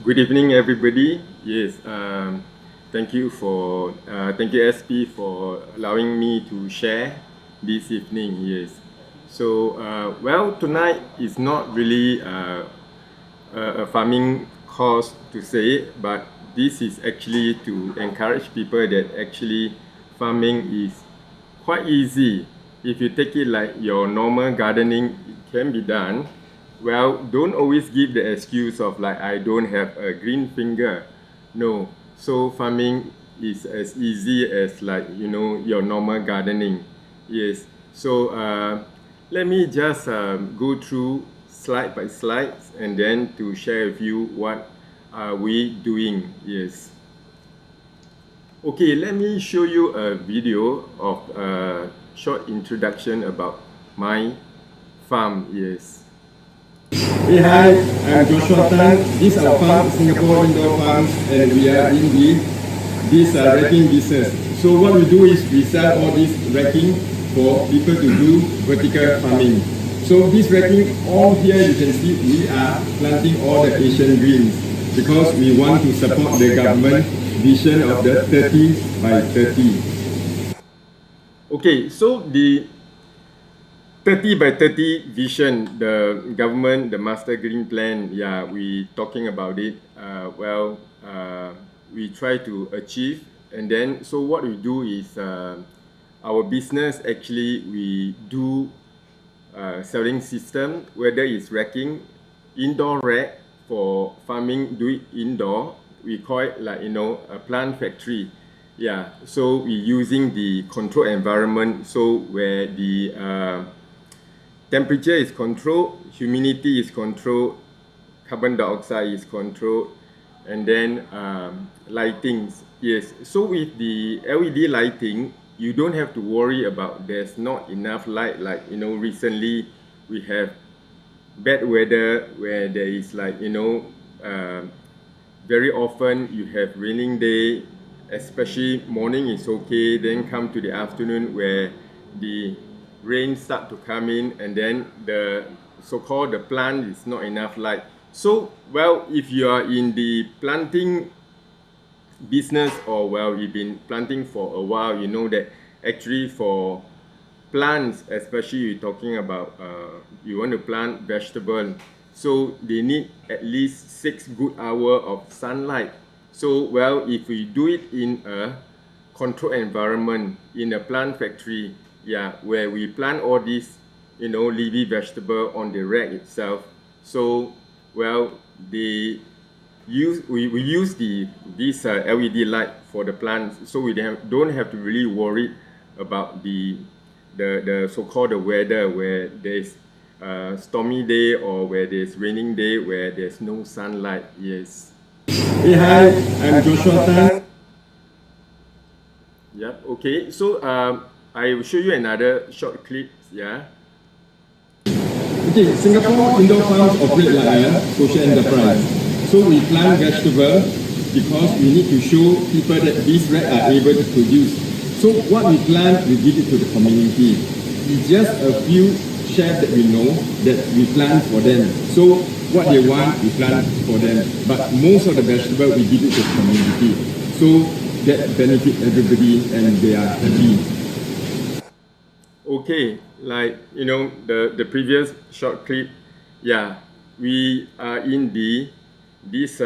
Good evening, everybody. Yes, thank you, SP, for allowing me to share this evening. Yes, so well, tonight is not really a farming course to say, but this is actually to encourage people that actually farming is quite easy. If you take it like your normal gardening, it can be done. Well, don't always give the excuse of like I don't have a green finger. No, so farming is as easy as like your normal gardening. Yes. So let me just go through slide by slide and then to share with you what are we doing. Yes. Okay, let me show you a video of a short introduction about my farm. Yes. Hey, hi, I'm Joshua Tan. This is our farm, Singapore Indoor Farms, and we are in this racking business. So what we do is we sell all this racking for people to do vertical farming. So this racking, all here you can see we are planting all the Asian greens because we want to support the government vision of the 30 by 30. Okay, so the 30 by 30 vision, the government, the master green plan, yeah, we talking about it. We try to achieve, and then so what we do is our business actually we do selling system, whether it's racking, indoor rack for farming, do it indoor. We call it like a plant factory. Yeah, so we using the control environment, so where the temperature is controlled, humidity is controlled, carbon dioxide is controlled, and then lightings. Yes, so with the LED lighting, you don't have to worry about there's not enough light. Like recently we have bad weather where there is like very often you have raining day, especially morning is okay, then come to the afternoon where the rain start to come in, and then the so-called the plant is not enough light. So well, if you are in the planting business, or well, you've been planting for a while, you know that actually for plants, especially you're talking about you want to plant vegetable, so they need at least 6 good hours of sunlight. So well, if we do it in a controlled environment, in a plant factory, yeah, where we plant all these leafy vegetable on the rack itself, so well, we use this LED light for the plants, so we don't have to really worry about the so-called the weather where there's stormy day or where there's raining day where there's no sunlight. Yes. Hey, hi, I'm Joshua Tan. Yep. Okay. So I will show you another short clip. Yeah. Okay, Singapore Indoor Farms operate like a social enterprise. So we plant vegetables because we need to show people that these rats are able to produce. So what we plant, we give it to the community. It's just a few chefs that we know that we plant for them. So what they want, we plant for them. But most of the vegetables, we give it to the community. So that benefit everybody and they are happy. Okay, like the previous short clip, yeah, we are in this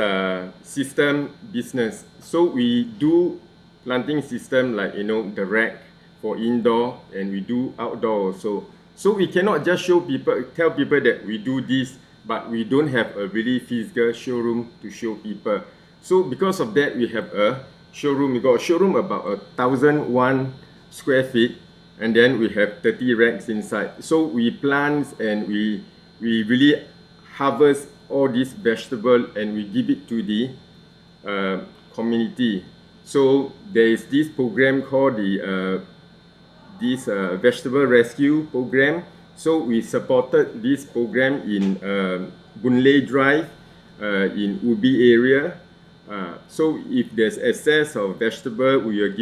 system business. So we do planting system like the rack for indoor, and we do outdoor also. So we cannot just tell people that we do this, but we don't have a really physical showroom to show people. So because of that, we have a showroom. We got a showroom about 1,001 square feet, and then we have 30 racks inside. So we plant and we really harvest all these vegetable and we give it to the community. So there is this program called the vegetable rescue program. So we supported this program in Boon Lay Drive, in Ubi area. So if there's excess of vegetable, we will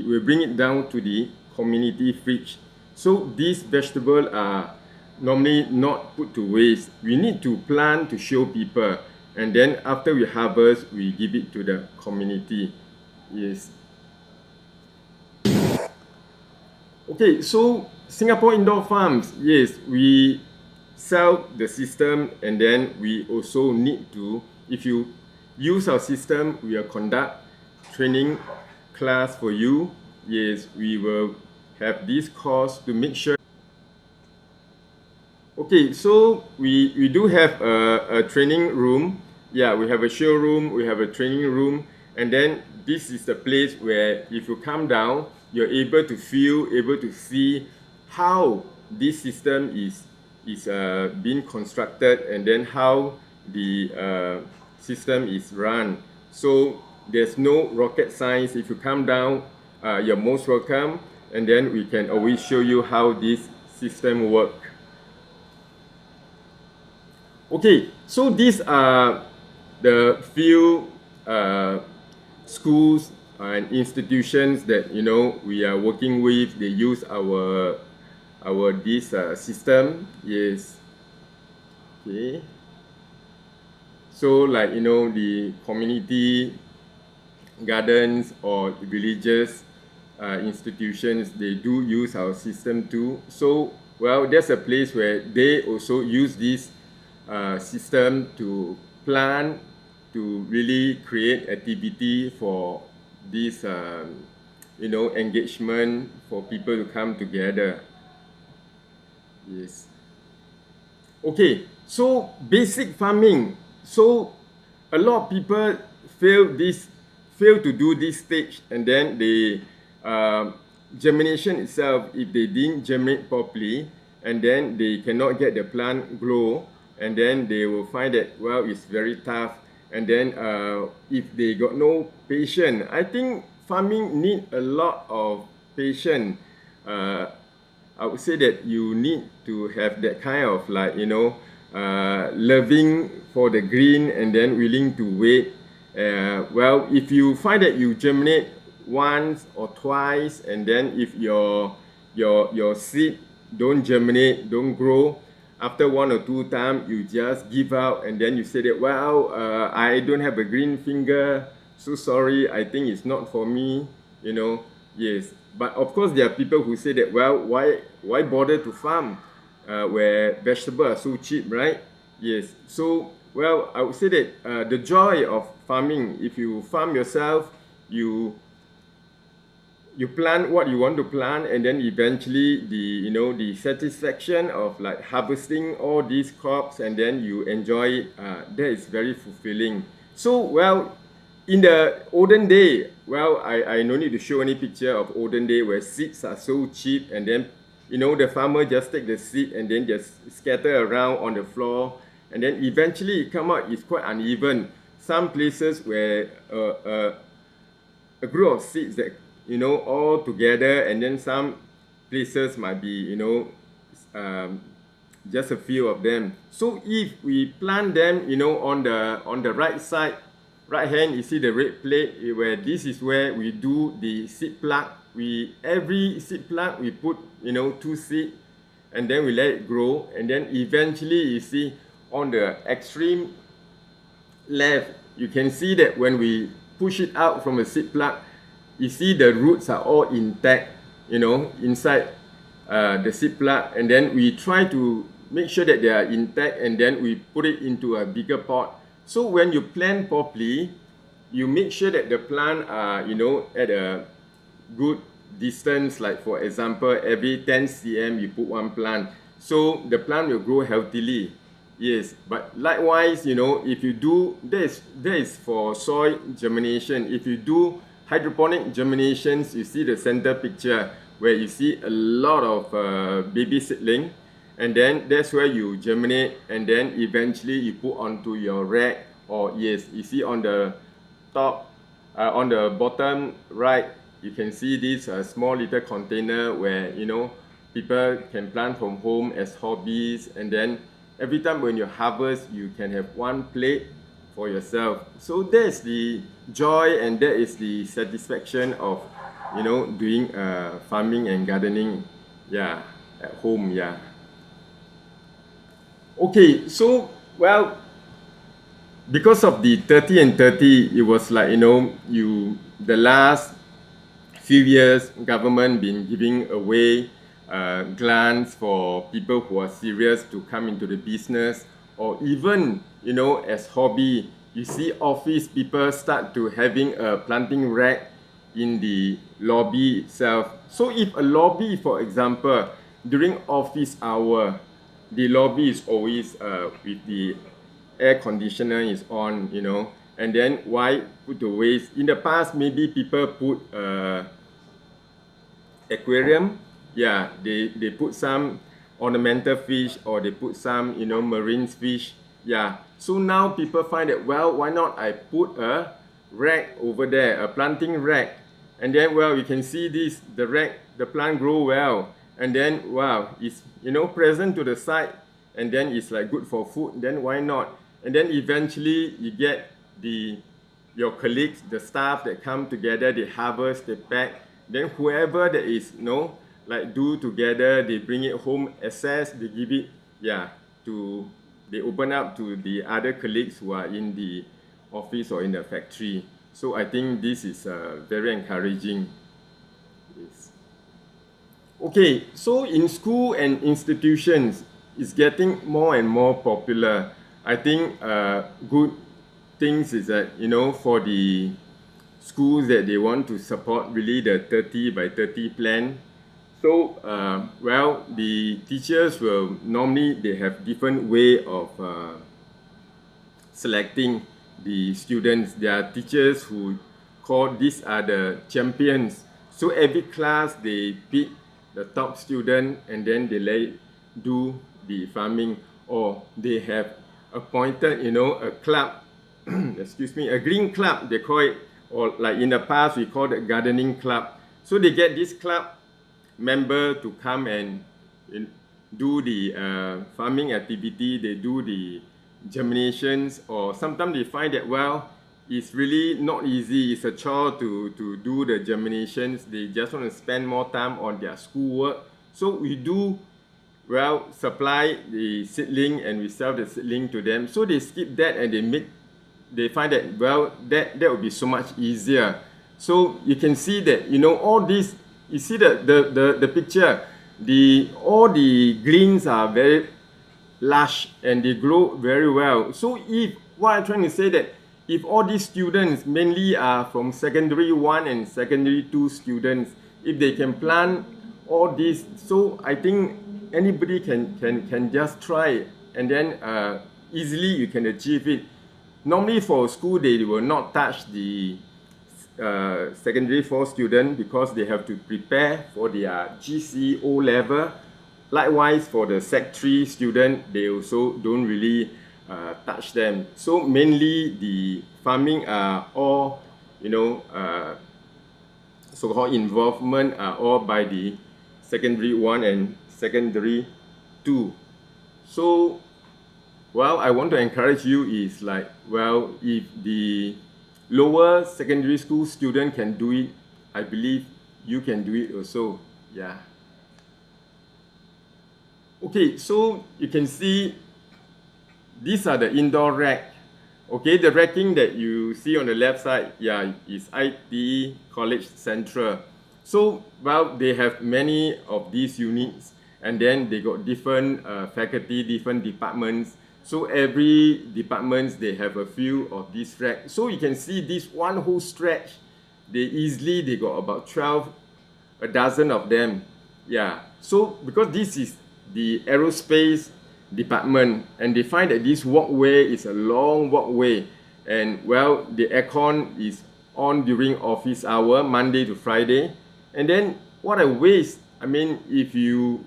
we'll bring it down to the community fridge. So these vegetables are normally not put to waste. We need to plant to show people, and then after we harvest, we give it to the community. Yes. Okay, so Singapore Indoor Farms, yes, we sell the system, and then we also need to, if you use our system, we will conduct training class for you. Yes, we will have this course to make sure. Okay, so we do have a training room. Yeah, we have a showroom, we have a training room, and then this is the place where if you come down, you're able to feel, able to see how this system is being constructed, and then how the system is run. So there's no rocket science. If you come down, you're most welcome, and then we can always show you how this system works. Okay, so these are the few schools and institutions that we are working with. They use our this system. Yes. Okay. So like the community gardens or religious institutions, they do use our system too. So well, there's a place where they also use this system to plan, to really create activity for this engagement for people to come together. Yes. Okay, so basic farming. So a lot of people fail to do this stage, and then the germination itself, if they didn't germinate properly, and then they cannot get the plant grow, and then they will find that, well, it's very tough. And then if they got no patience, I think farming need a lot of patience. I would say that you need to have that kind of like loving for the green, and then willing to wait. Well, if you find that you germinate once or twice, and then if your seed don't germinate, don't grow, after 1 or 2 times, you just give up, and then you say that, well, I don't have a green finger, so sorry, I think it's not for me, yes. But of course, there are people who say that, well, why bother to farm where vegetables are so cheap, right? Yes. So, well, I would say that the joy of farming, if you farm yourself, you plant what you want to plant, and then eventually the satisfaction of like harvesting all these crops, and then you enjoy it, that is very fulfilling. So well, in the olden day, well, I no need to show any picture of olden day where seeds are so cheap, and then the farmer just take the seed and then just scatter around on the floor, and then eventually it come out, it's quite uneven. Some places where a group of seeds that all together, and then some places might be just a few of them. So if we plant them on the right side, right hand, you see the red plate, where this is where we do the seed plug. Every seed plug we put 2 seed, and then we let it grow, and then eventually you see on the extreme left, you can see that when we push it out from a seed plug, you see the roots are all intact, inside the seed plug, and then we try to make sure that they are intact, and then we put it into a bigger pot. So when you plant properly, you make sure that the plant are at a good distance. Like for example, every 10 cm you put 1 plant, so the plant will grow healthily. Yes, but likewise, if you do this is for soil germination. If you do hydroponic germinations, you see the center picture where you see a lot of baby seedling, and then that's where you germinate, and then eventually you put onto your rack, or yes, you see on the top, on the bottom right, you can see this small little container where people can plant from home as hobbies, and then every time when you harvest, you can have 1 plate for yourself. So that's the joy, and that is the satisfaction of doing farming and gardening, yeah, at home, yeah. Okay, so well, because of the 30 and 30, it was like, the last few years, government been giving away grants for people who are serious to come into the business, or even, as hobby, you see office people start to having a planting rack in the lobby itself. So if a lobby, for example, during office hour, the lobby is always with the air conditioner is on, and then why put the waste? In the past, maybe people put aquarium, yeah, they put some ornamental fish, or they put some, marine fish, yeah. So now people find that, well, why not I put a rack over there, a planting rack, and then, well, you can see this, the rack, the plant grow well, and then, wow, it's, present to the side, and then it's like good for food, then why not? And then eventually you get your colleagues, the staff that come together, they harvest, they pack, then whoever that is, like do together, they bring it home, assess, they give it, they open up to the other colleagues who are in the office or in the factory. So I think this is very encouraging. Yes. Okay, so in school and institutions, it's getting more and more popular. I think good things is that, for the schools that they want to support really the 30 by 30 plan. So, well, the teachers will normally, they have different way of selecting the students. There are teachers who call these are the champions. So every class they pick the top student, and then they let it do the farming, or they have appointed, a club, excuse me, a green club, they call it, or like in the past we call it gardening club. So they get this club member to come and do the farming activity, they do the germinations, or sometimes they find that, well, it's really not easy, it's a chore to do the germinations, they just want to spend more time on their schoolwork. So we do, well, supply the seedling and we sell the seedling to them. So they skip that and they find that, well, that would be so much easier. So you can see that, all this, you see the picture, all the greens are very lush and they grow very well. So what I'm trying to say that if all these students mainly are from secondary 1 and secondary 2 students, if they can plant all this, so I think anybody can just try it, and then easily you can achieve it. Normally for school, they will not touch the secondary 4 student because they have to prepare for their GC O level. Likewise for the Sec 3 student, they also don't really touch them. So mainly the farming are all, so-called involvement are all by the secondary 1 and secondary 2. So, well, I want to encourage you is like, well, if the lower secondary school student can do it, I believe you can do it also. Yeah. Okay, so you can see these are the indoor rack. Okay, the racking that you see on the left side, is IT College Central. So, well, they have many of these units, and then they got different faculty, different departments. So every department, they have a few of these racks. So you can see this one whole stretch, they got about 12, a dozen of them. Yeah, so because this is the aerospace department, and they find that this walkway is a long walkway, and well, the aircon is on during office hour, Monday to Friday, and then what a waste. I mean, if the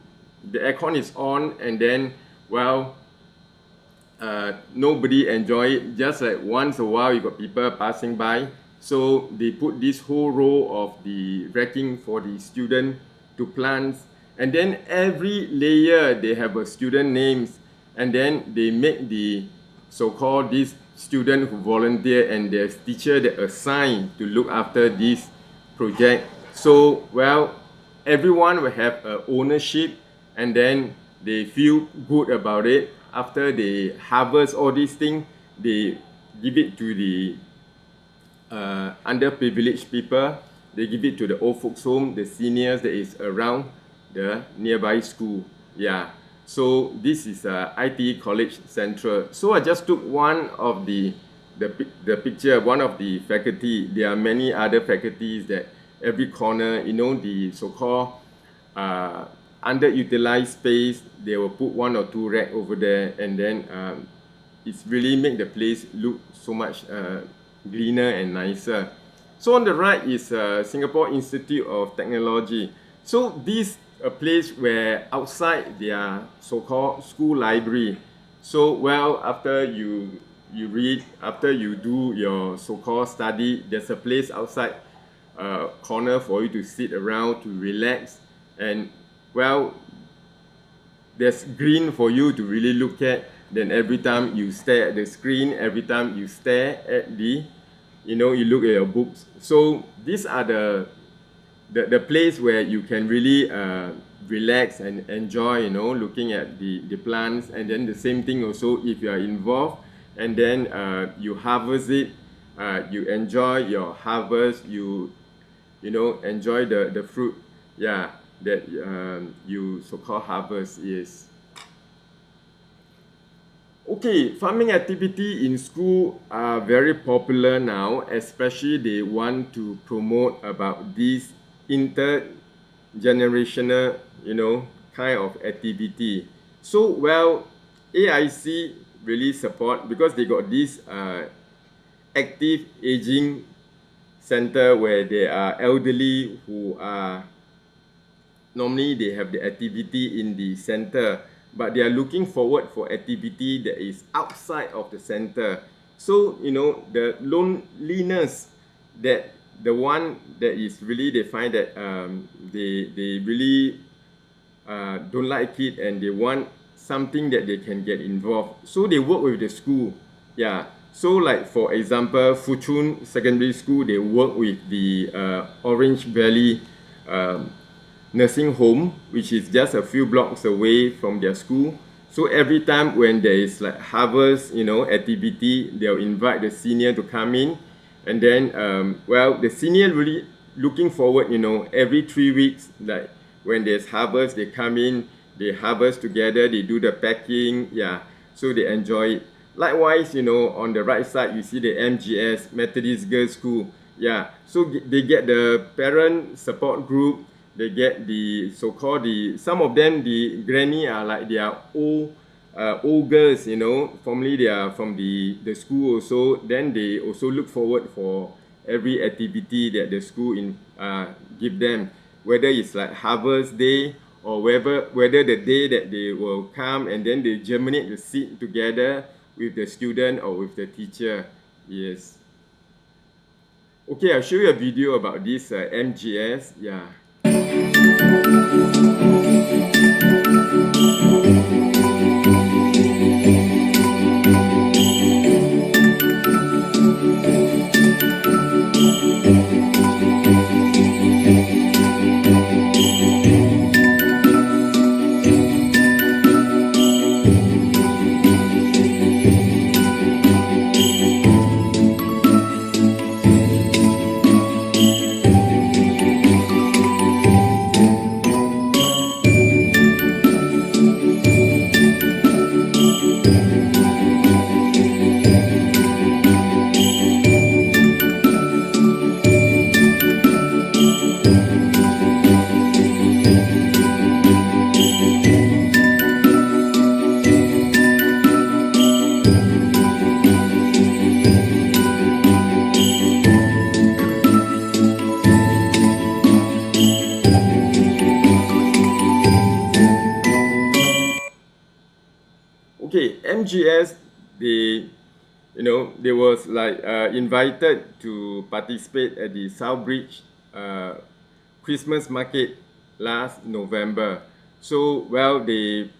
aircon is on, and then, well, nobody enjoy it, just like once a while you got people passing by, so they put this whole row of the racking for the student to plant. And then every layer they have a student names, and then they make the so-called this student who volunteer and there's teacher that assigned to look after this project. So, well, everyone will have ownership, and then they feel good about it. After they harvest all these things, they give it to the underprivileged people. They give it to the old folks home, the seniors that is around the nearby school. Yeah. So this is ITE College Central. So I just took one of the picture, one of the faculty. There are many other faculties that every corner, you know, the so-called underutilized space, they will put one or two rack over there, and then it's really make the place look so much greener and nicer. So on the right is Singapore Institute of Technology. So this a place where outside their so-called school library. So well, after you read, after you do your so-called study, there's a place outside corner for you to sit around to relax, and well, there's green for you to really look at. Then every time you stare at the screen, every time you stare at the, you know, you look at your books. So these are the place where you can really relax and enjoy, you know, looking at the plants. And then the same thing also, if you are involved and then you harvest it, you enjoy your harvest, you know, enjoy the fruit, yeah, that you so-called harvest. Yes. Okay, farming activity in school are very popular now, especially they want to promote about this intergenerational, you know, kind of activity. So, well, AIC really support, because they got this active aging center where there are elderly who are, normally they have the activity in the center, but they are looking forward for activity that is outside of the center. So, you know, the loneliness, that the one that is really, they find that they really don't like it, and they want something that they can get involved. So they work with the school. Yeah. So like for example, Fuchun Secondary School, they work with the Orange Valley nursing home, which is just a few blocks away from their school. So every time when there is like harvest, you know, activity, they'll invite the senior to come in, and then well, the senior really looking forward, you know, every 3 weeks, like when there's harvest, they come in, they harvest together, they do the packing, yeah, so they enjoy it. Likewise, you know, on the right side, you see the MGS, Methodist Girls School, yeah, so they get the parent support group. They get the so-called, some of them, the granny are like they are old girls, you know, formerly they are from the school also. Then they also look forward for every activity that the school give them, whether it's like harvest day or whether the day that they will come and then they germinate the seed together with the student or with the teacher. Yes. Okay, I'll show you a video about this MGS. Yeah. Okay, MGS, they was like invited to participate at the Southbridge Christmas market last November. So, well, they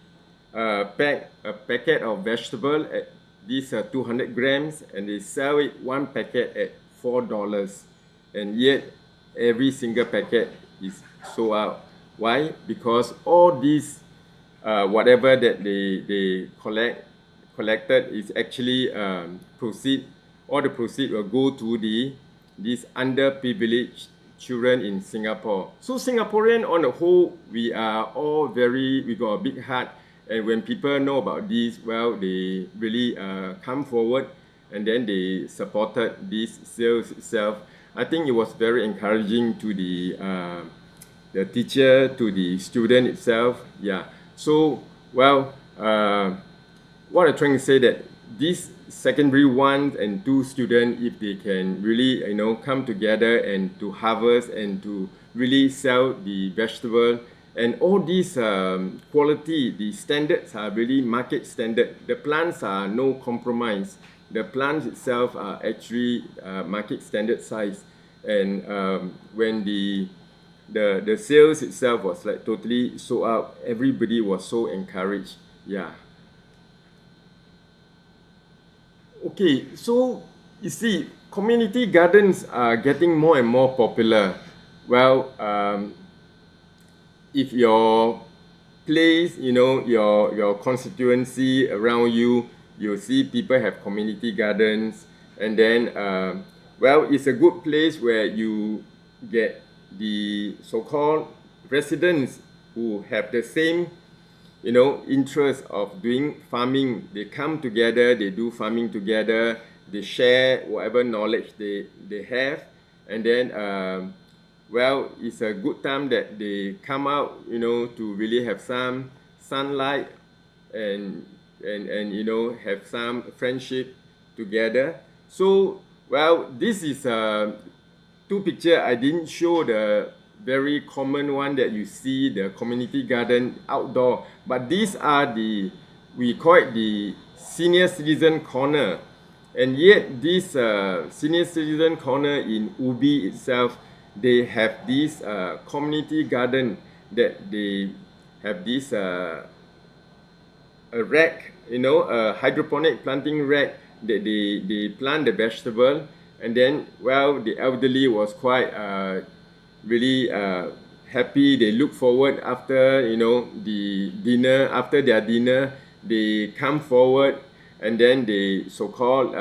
pack a packet of vegetable at these 200 grams, and they sell it one packet at $4, and yet every single packet is sold out. Why? Because all these whatever that they collected is actually proceed all the proceeds will go to these underprivileged children in Singapore. So Singaporean on the whole, we are all we got a big heart, and when people know about this, well, they really come forward, and then they supported this sales itself. I think it was very encouraging to the teacher, to the student itself. Yeah. So, well, what I'm trying to say that these secondary 1 and 2 students, if they can really, come together and to harvest and to really sell the vegetable, and all these quality, the standards are really market standard. The plants are no compromise. The plants itself are actually market standard size. And when the sales itself was like totally sold out, everybody was so encouraged. Yeah. Okay, so you see, community gardens are getting more and more popular. Well, if your place, your constituency around you, you'll see people have community gardens, and then, well, it's a good place where you get the so-called residents who have the same interest of doing farming. They come together, they do farming together, they share whatever knowledge they have, and then well, it's a good time that they come out, to really have some sunlight and have some friendship together. So, well, this is 2 pictures. I didn't show the very common one that you see, the community garden outdoor, but these are we call it the senior citizen corner. And yet this senior citizen corner in Ubi itself, they have this community garden that they have this a rack, a hydroponic planting rack that they plant the vegetable. And then, well, the elderly was quite really happy. They look forward after the dinner. After their dinner, they come forward, and then they so-called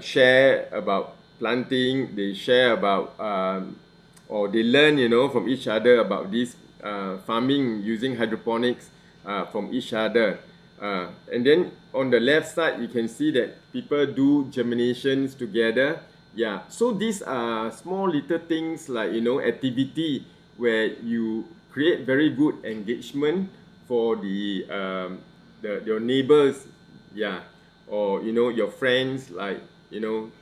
share about planting. They share about or they learn from each other about this farming using hydroponics from each other. And then on the left side, you can see that people do germinations together. Yeah, so these are small little things like activity where you create very good engagement for your neighbors, yeah, or your friends, like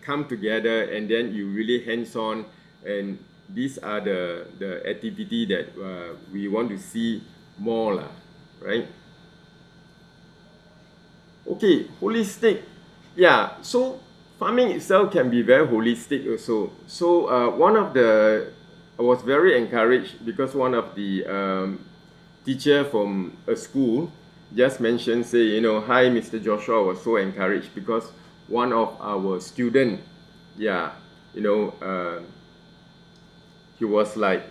come together, and then you really hands-on. And these are the activity that we want to see more lah, right? Okay, holistic. Yeah, so farming itself can be very holistic also. So I was very encouraged because one of the teacher from a school just mentioned, say, hi, Mr. Joshua. I was so encouraged because one of our student, yeah, he was like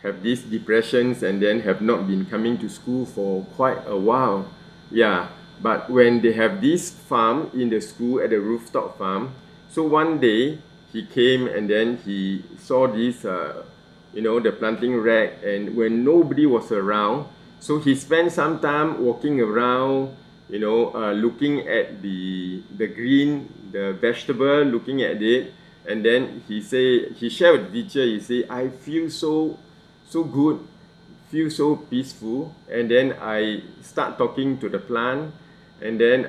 have these depressions and then have not been coming to school for quite a while. Yeah, but when they have this farm in the school at the rooftop farm, so one day he came and then he saw this, the planting rack, and when nobody was around, so he spent some time walking around, looking at the green, the vegetable, looking at it, and then he shared with the teacher, he said, I feel so good, feel so peaceful. And then I start talking to the plant, and then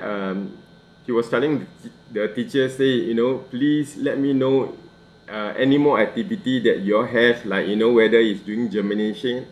he was telling the teacher, say, please let me know any more activity that you all have, like whether it's doing germination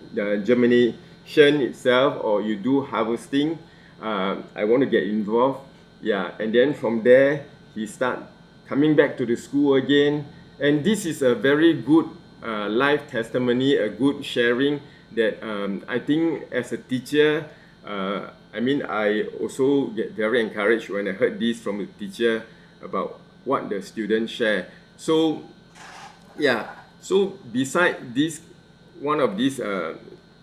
itself, or you do harvesting. I want to get involved. Yeah, and then from there he start coming back to the school again, and this is a very good life testimony, a good sharing that I think as a teacher, I also get very encouraged when I heard this from the teacher about what the students share. So yeah, so beside this, one of these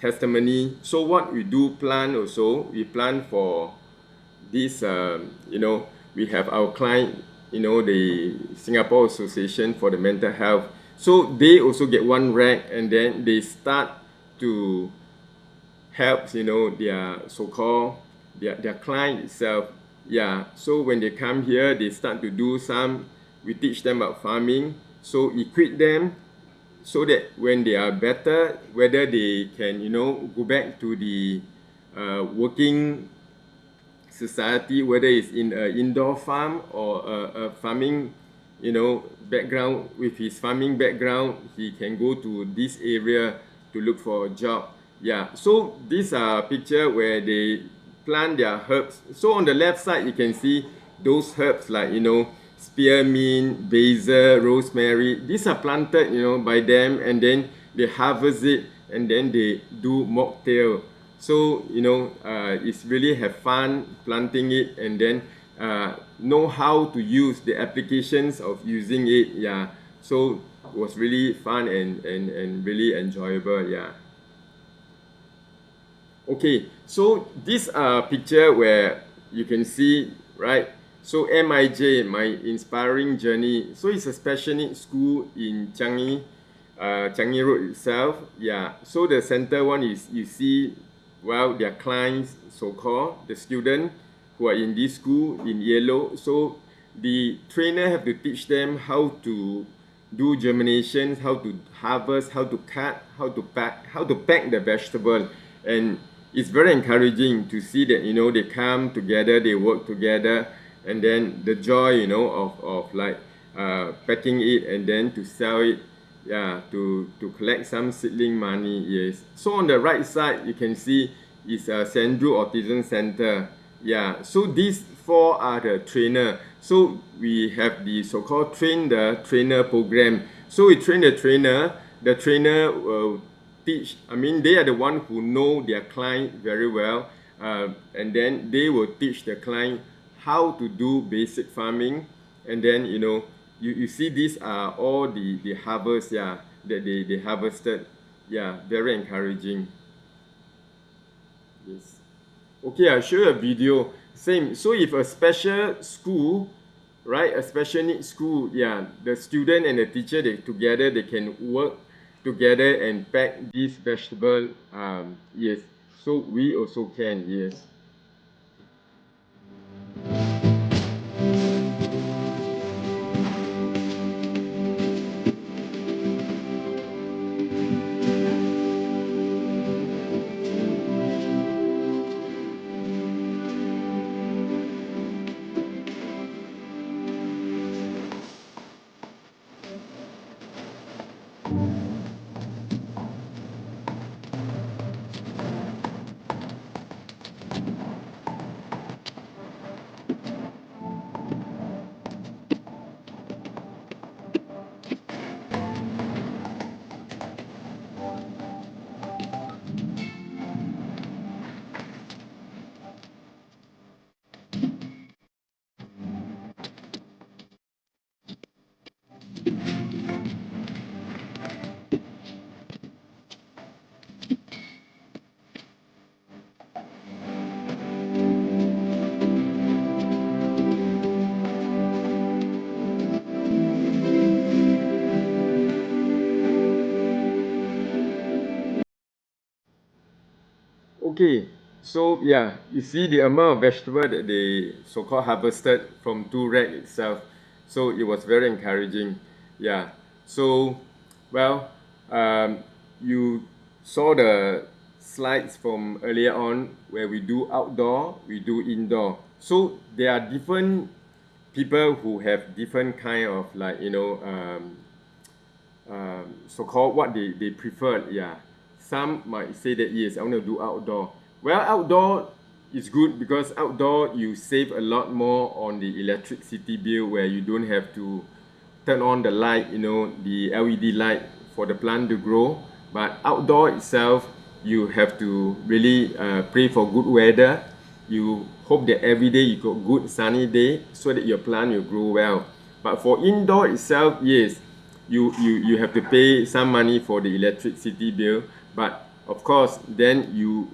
testimony, so what we do plan also, we plan for this, you know, we have our client, you know, the Singapore Association for the Mental Health. So they also get one rack, and then they start to help, you know, their so-called their client itself. Yeah, so when they come here, they start to do some, we teach them about farming, so equip them so that when they are better, whether they can, you know, go back to the working society, whether it's in an indoor farm or a farming, you know, background. With his farming background, he can go to this area to look for a job. Yeah, so these are picture where they plant their herbs. So on the left side, you can see those herbs like, you know, spearmint, basil, rosemary. These are planted, you know, by them, and then they harvest it, and then they do mocktail. So, you know, it's really have fun planting it, and then know how to use the applications of using it. Yeah, so it was really fun and really enjoyable. Yeah. Okay, so this picture where you can see, right? So MIJ, my inspiring journey. So it's a special needs school in Changi Road itself. Yeah. So the center one is, you see, well, their clients, so-called the student who are in this school in yellow. So the trainer have to teach them how to do germination, how to harvest, how to cut, how to pack the vegetable. And it's very encouraging to see that, you know, they come together, they work together, and then the joy, you know, of like packing it and then to sell it, yeah, to collect some seedling money. Yes. So on the right side, you can see is a Sandrew Autism Center. Yeah. So these four are the trainer. So we have the so-called train the trainer program. So we train the trainer. The trainer will teach. I mean, they are the one who know their client very well, and then they will teach the client how to do basic farming. And then, you know, you see these are all the harvest, yeah, that they harvested. Yeah, very encouraging. Yes. Okay, I'll show you a video. Same. So if a special school, right, a special needs school, yeah, the student and the teacher, they together, they can work together and pack this vegetable. Yes. So we also can. Yes. Okay, so yeah, you see the amount of vegetable that they so-called harvested from 2 rack itself. So it was very encouraging. Yeah. So, well, you saw the slides from earlier on where we do outdoor, we do indoor. So there are different people who have different kind of, like, you know, so-called what they prefer. Yeah. Some might say that, yes, I want to do outdoor. Well, outdoor is good because outdoor you save a lot more on the electricity bill, where you don't have to turn on the light, you know, the LED light for the plant to grow. But outdoor itself, you have to really pray for good weather. You hope that every day you got good sunny day so that your plant will grow well. But for indoor itself, yes, you have to pay some money for the electricity bill. But of course, then you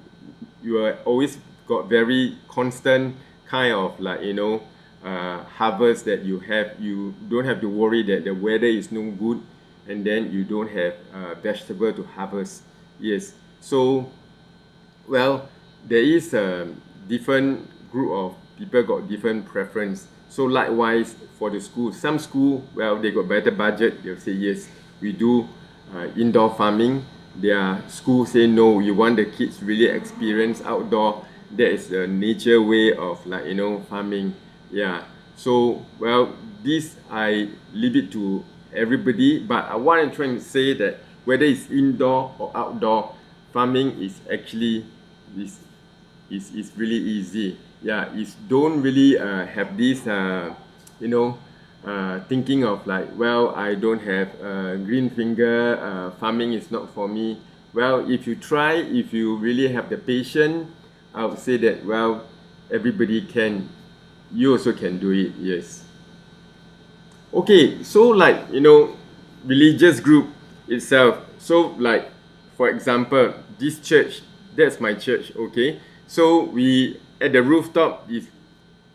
are always got very constant kind of like, you know, harvest that you have. You don't have to worry that the weather is no good and then you don't have vegetable to harvest. Yes, so well, there is a different group of people got different preference. So likewise for the school, some school, well, they got better budget, they'll say yes, we do indoor farming. Their school say no, you want the kids really experience outdoor. That is the nature way of, like, you know, farming. Yeah, so well, this I leave it to everybody, but what I'm trying to say that whether it's indoor or outdoor, farming is actually is really easy. Yeah, it's don't really have this you know, thinking of like, well, I don't have green finger, farming is not for me. Well, if you try, if you really have the patience, I would say that, well, everybody can, you also can do it. Yes. Okay, so like, you know, religious group itself. So like, for example, this church, that's my church. Okay, so we at the rooftop, is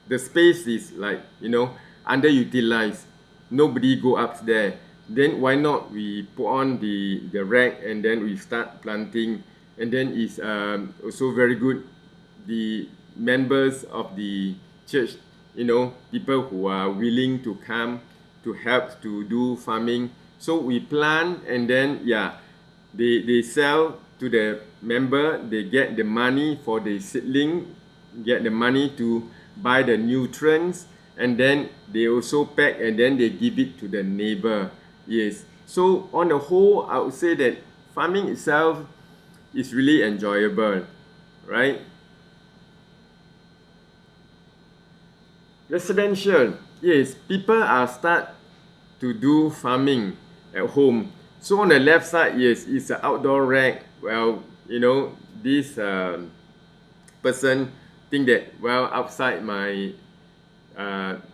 the space is like, you know, underutilized, nobody go up there. Then why not we put on the rack and then we start planting. And then it's also very good, the members of the church, you know, people who are willing to come to help to do farming. So we plant and then, yeah, they sell to the member, they get the money for the seedling, get the money to buy the nutrients, and then they also pack and then they give it to the neighbor. Yes, so on the whole, I would say that farming itself is really enjoyable, right? Residential, yes, people are start to do farming at home. So on the left side, yes, it's an outdoor rack. Well, you know, this person think that, well, outside my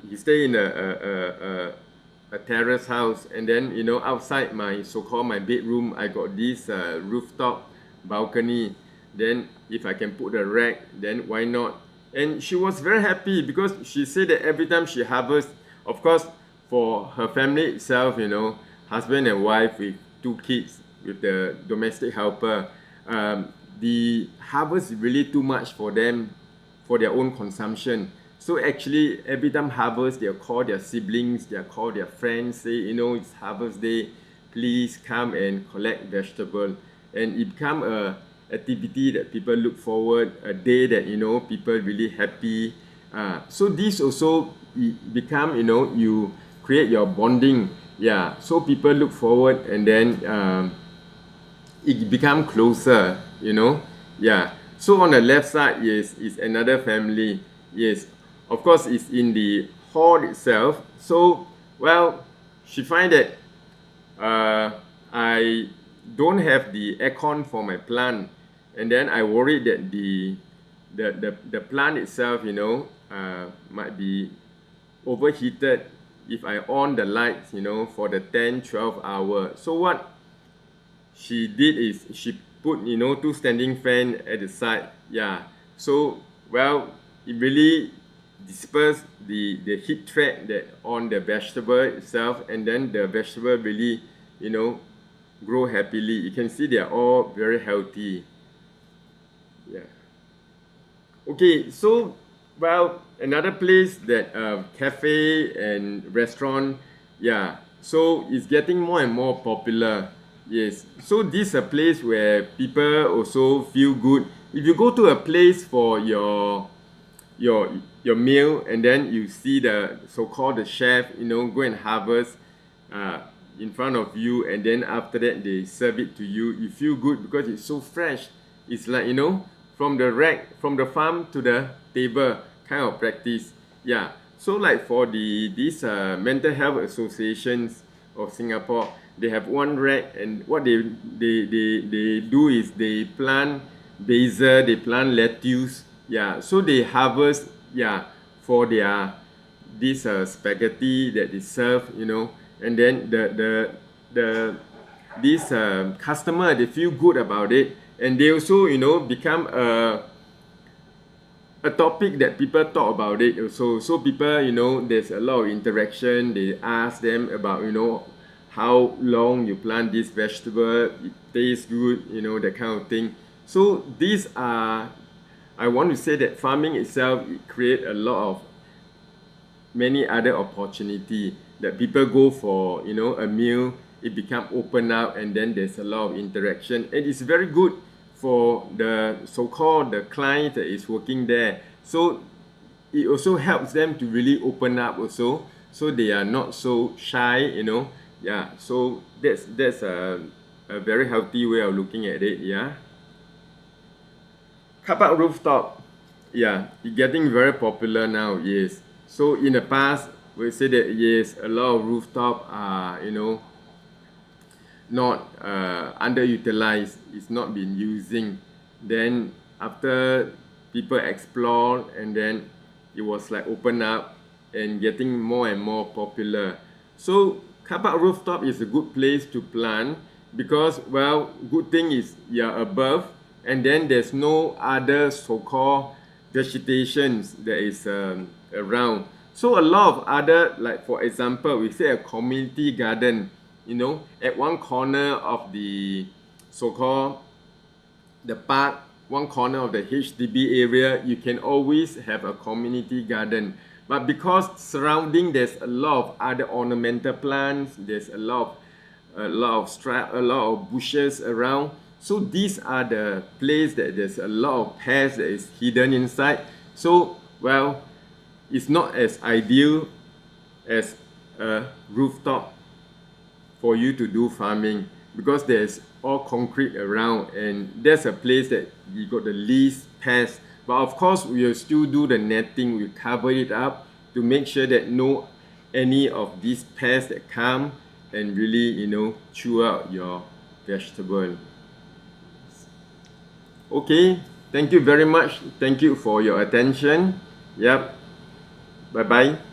he stay in a terrace house, and then, you know, outside my so-called my bedroom, I got this rooftop balcony. Then if I can put a rack, then why not? And she was very happy because she said that every time she harvests, of course, for her family itself, you know, husband and wife with 2 kids, with the domestic helper, the harvest is really too much for them, for their own consumption. So actually, every time harvest, they'll call their siblings, they'll call their friends, say, you know, it's harvest day, please come and collect vegetable. And it become a activity that people look forward, a day that, you know, people really happy. So this also become, you know, you create your bonding. Yeah, so people look forward, and then it become closer, you know. Yeah, so on the left side, yes, is another family. Yes, of course, it's in the hall itself. So, well, she find that I don't have the aircon for my plant, and then I worried that the plant itself, you know, might be overheated if I on the lights, you know, for the 10-12 hours. So what she did is she put, you know, 2 standing fan at the side. Yeah, so, well, it really disperse the heat thread that on the vegetable itself, and then the vegetable really, you know, grow happily. You can see they are all very healthy. Yeah. Okay, so, well, another place that cafe and restaurant, yeah, so it's getting more and more popular. Yes, so this is a place where people also feel good. If you go to a place for your meal, and then you see the so-called the chef, you know, go and harvest in front of you, and then after that they serve it to you, you feel good because it's so fresh. It's like, you know, from the rack, from the farm to the table kind of practice. Yeah, so like for these mental health associations of Singapore, they have one rack, and what they do is they plant basil, they plant lettuce. Yeah, so they harvest, yeah, for their this spaghetti that they serve, you know, and then this customer, they feel good about it, and they also, you know, become a topic that people talk about it also. So people, there's a lot of interaction. They ask them about, how long you plant this vegetable, it tastes good, that kind of thing. So these are, I want to say that farming itself, it create a lot of many other opportunity that people go for, a meal, it become open up, and then there's a lot of interaction. And it's very good for the so-called the client that is working there. So it also helps them to really open up also, so they are not so shy, yeah. So that's a very healthy way of looking at it, yeah. Car park rooftop, yeah, it's getting very popular now, yes. So in the past, we say that yes, a lot of rooftop are, not underutilized, it's not been using. Then after people explore, and then it was like open up and getting more and more popular. So car park rooftop is a good place to plant because, well, good thing is you're above, and then there's no other so-called vegetations that is around. So a lot of other, like for example, we say a community garden, at one corner of the so-called the park, one corner of the HDB area, you can always have a community garden. But because surrounding there's a lot of other ornamental plants, there's a lot of bushes around. So these are the place that there's a lot of pests that is hidden inside. So, well, it's not as ideal as a rooftop for you to do farming, because there's all concrete around, and there's a place that you got the least pests. But of course, we will still do the netting, we cover it up to make sure that no any of these pests that come and really, chew out your vegetable. Okay, thank you very much. Thank you for your attention. Yep. Bye bye.